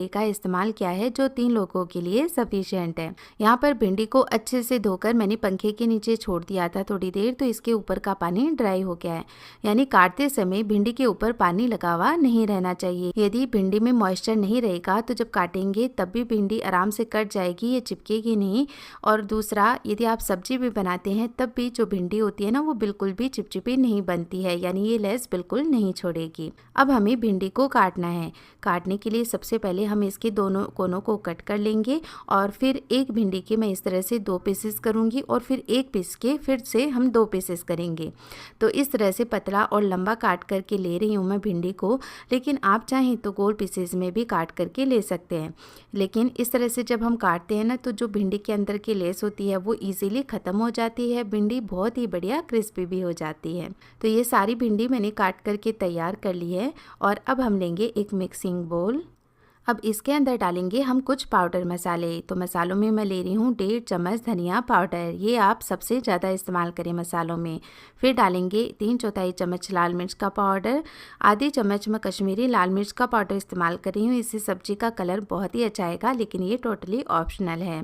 का इस्तेमाल किया है जो 3 लोगों के लिए सफिशिएंट है। यहाँ पर भिंडी को अच्छे से धोकर मैंने पंखे के नीचे छोड़ दिया था थोड़ी देर, तो इसके ऊपर का पानी ड्राई हो गया है। यानी काटते समय भिंडी के ऊपर पानी लगा हुआ नहीं रहना चाहिए। यदि भिंडी में मॉइस्चर नहीं रहेगा तो जब काटेंगे तब भी भिंडी आराम से कट जाएगी, ये चिपकेगी नहीं। और दूसरा, यदि आप सब्जी भी बनाते हैं तब भी जो भिंडी होती है ना, वो बिल्कुल भी चिपचिपी नहीं बनती है, यानी ये लेस बिल्कुल नहीं छोड़ेगी। अब हमें भिंडी को काटना है। काटने के लिए सबसे पहले हम इसके दोनों कोनों को कट कर लेंगे और फिर एक भिंडी के मैं इस तरह से 2 पीसेस करूंगी और फिर एक पीस के फिर से हम 2 पीसेस करेंगे। तो इस तरह से पतला और लंबा काट करके ले रही हूँ मैं भिंडी को, लेकिन आप चाहें तो गोल पीसेस में भी काट करके ले सकते हैं। लेकिन इस तरह से जब हम काटते हैं ना, तो जो भिंडी के अंदर की लेस होती है वो ईजिली ख़त्म हो जाती है, भिंडी बहुत ही बढ़िया क्रिस्पी भी हो जाती है। तो ये सारी भिंडी मैंने काट करके तैयार कर ली है और अब हम लेंगे एक मिक्सिंग बोल। अब इसके अंदर डालेंगे हम कुछ पाउडर मसाले। तो मसालों में मैं ले रही हूँ 1.5 चम्मच धनिया पाउडर, ये आप सबसे ज़्यादा इस्तेमाल करें मसालों में। फिर डालेंगे 3/4 चम्मच लाल मिर्च का पाउडर, आधी चम्मच मैं कश्मीरी लाल मिर्च का पाउडर इस्तेमाल कर रही हूँ। इससे सब्जी का कलर बहुत ही अच्छा आएगा, लेकिन ये टोटली ऑप्शनल है।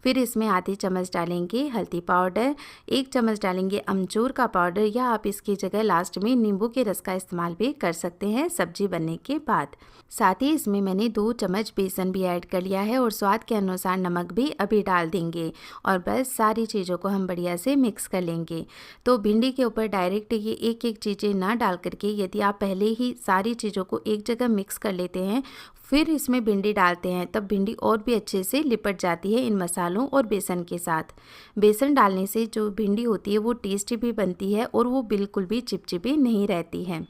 फिर इसमें आधी चम्मच डालेंगे हल्दी पाउडर, 1 चम्मच डालेंगे अमचूर का पाउडर, या आप इसकी जगह लास्ट में नींबू के रस का इस्तेमाल भी कर सकते हैं सब्जी बनने के बाद। साथ ही इसमें मैंने 2 चम्मच बेसन भी ऐड कर लिया है और स्वाद के अनुसार नमक भी अभी डाल देंगे और बस सारी चीज़ों को हम बढ़िया से मिक्स कर लेंगे। तो भिंडी के ऊपर डायरेक्ट ये एक एक चीज़ें ना डाल करके, यदि आप पहले ही सारी चीज़ों को एक जगह मिक्स कर लेते हैं फिर इसमें भिंडी डालते हैं, तब भिंडी और भी अच्छे से लिपट जाती है इन मसालों और बेसन के साथ। बेसन डालने से जो भिंडी होती है वो टेस्टी भी बनती है और वो बिल्कुल भी चिपचिपी नहीं रहती है।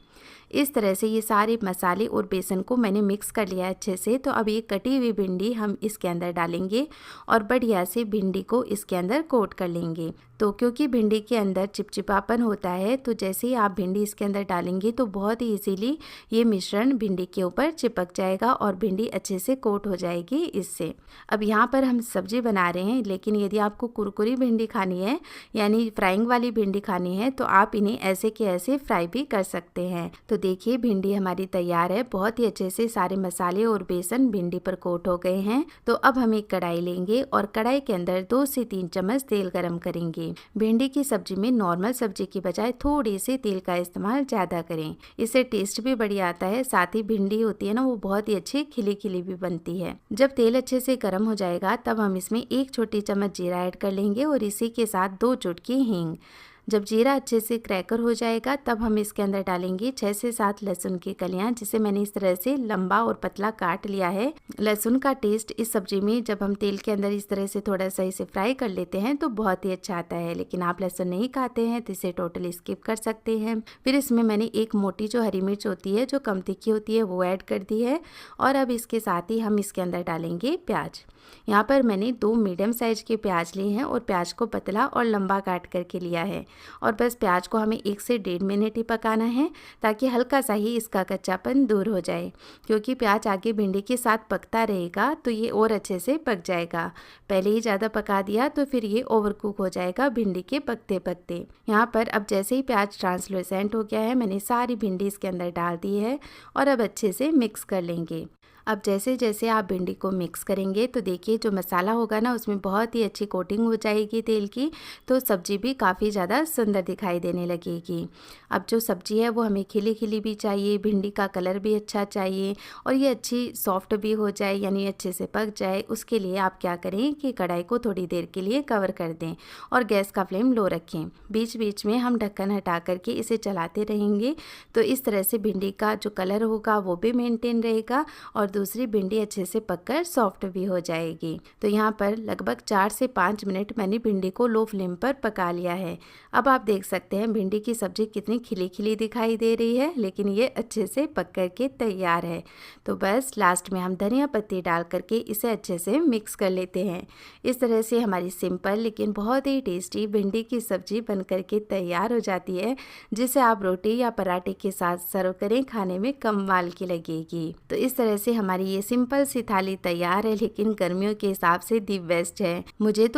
इस तरह से ये सारे मसाले और बेसन को मैंने मिक्स कर लिया है अच्छे से। तो अब ये कटी हुई भिंडी हम इसके अंदर डालेंगे और बढ़िया से भिंडी को इसके अंदर कोट कर लेंगे। तो क्योंकि भिंडी के अंदर चिपचिपापन होता है, तो जैसे ही आप भिंडी इसके अंदर डालेंगे तो बहुत ही इजीली ये मिश्रण भिंडी के ऊपर चिपक जाएगा और भिंडी अच्छे से कोट हो जाएगी इससे। अब यहाँ पर हम सब्जी बना रहे हैं, लेकिन यदि आपको कुरकुरी भिंडी खानी है यानी फ्राइंग वाली भिंडी खानी है तो आप इन्हें ऐसे के ऐसे फ्राई भी कर सकते हैं। तो देखिए भिंडी हमारी तैयार है, बहुत ही अच्छे से सारे मसाले और बेसन भिंडी पर कोट हो गए हैं। तो अब हम एक कढ़ाई लेंगे और कढ़ाई के अंदर 2 से 3 चम्मच तेल गरम करेंगे। भिंडी की सब्जी में नॉर्मल सब्जी की बजाय थोड़े से तेल का इस्तेमाल ज़्यादा करें, इससे टेस्ट भी बढ़िया आता है। साथ ही भिंडी होती है ना, वो बहुत ही अच्छी खिली खिली भी बनती है। जब तेल अच्छे से गर्म हो जाएगा तब हम इसमें 1 छोटी चम्मच जीरा ऐड कर लेंगे और इसी के साथ 2 चुटकी हींग। जब जीरा अच्छे से क्रैकर हो जाएगा तब हम इसके अंदर डालेंगे 6 से 7 लहसुन की कलियां, जिसे मैंने इस तरह से लंबा और पतला काट लिया है। लहसुन का टेस्ट इस सब्जी में जब हम तेल के अंदर इस तरह से थोड़ा सा इसे फ्राई कर लेते हैं तो बहुत ही अच्छा आता है, लेकिन आप लहसुन नहीं खाते हैं तो इसे टोटली स्किप कर सकते हैं। फिर इसमें मैंने एक मोटी जो हरी मिर्च होती है जो कम तीखी होती है वो ऐड कर दी है और अब इसके साथ ही हम इसके अंदर डालेंगे प्याज। यहाँ पर मैंने 2 मीडियम साइज के प्याज लिए हैं और प्याज को पतला और लंबा काट करके लिया है और बस प्याज को हमें 1 से 1.5 मिनट ही पकाना है ताकि हल्का सा ही इसका कच्चापन दूर हो जाए, क्योंकि प्याज आगे भिंडी के साथ पकता रहेगा तो ये और अच्छे से पक जाएगा। पहले ही ज़्यादा पका दिया तो फिर ये ओवर कुक हो जाएगा भिंडी के पकते पकते। यहाँ पर अब जैसे ही प्याज ट्रांसलूसेंट हो गया है, मैंने सारी भिंडी इसके अंदर डाल दी है और अब अच्छे से मिक्स कर लेंगे। अब जैसे जैसे आप भिंडी को मिक्स करेंगे तो देखिए जो मसाला होगा ना उसमें बहुत ही अच्छी कोटिंग हो जाएगी तेल की, तो सब्जी भी काफ़ी ज़्यादा सुंदर दिखाई देने लगेगी। अब जो सब्जी है वो हमें खिली खिली भी चाहिए, भिंडी का कलर भी अच्छा चाहिए और ये अच्छी सॉफ्ट भी हो जाए यानी अच्छे से पक जाए। उसके लिए आप क्या करें कि कढ़ाई को थोड़ी देर के लिए कवर कर दें और गैस का फ्लेम लो रखें। बीच बीच में हम ढक्कन हटा करके इसे चलाते रहेंगे, तो इस तरह से भिंडी का जो कलर होगा वो भी मेंटेन रहेगा और दूसरी भिंडी अच्छे से पककर सॉफ्ट भी हो जाएगी। तो यहाँ पर लगभग 4 से 5 मिनट मैंने भिंडी को लो फ्लेम पर पका लिया है। अब आप देख सकते हैं भिंडी की सब्जी कितनी खिली खिली दिखाई दे रही है, लेकिन ये अच्छे से पक कर के तैयार है। तो बस लास्ट में हम धनिया पत्ती डाल करके इसे अच्छे से मिक्स कर लेते हैं। इस तरह से हमारी सिंपल लेकिन बहुत ही टेस्टी भिंडी की सब्जी बन करके तैयार हो जाती है, जिसे आप रोटी या पराठे के साथ सर्व करें, खाने में कमाल की लगेगी। तो इस तरह से हमारी ये सिंपल सी थाली तैयार है, लेकिन गर्मियों के हिसाब से दी बेस्ट है। मुझे तो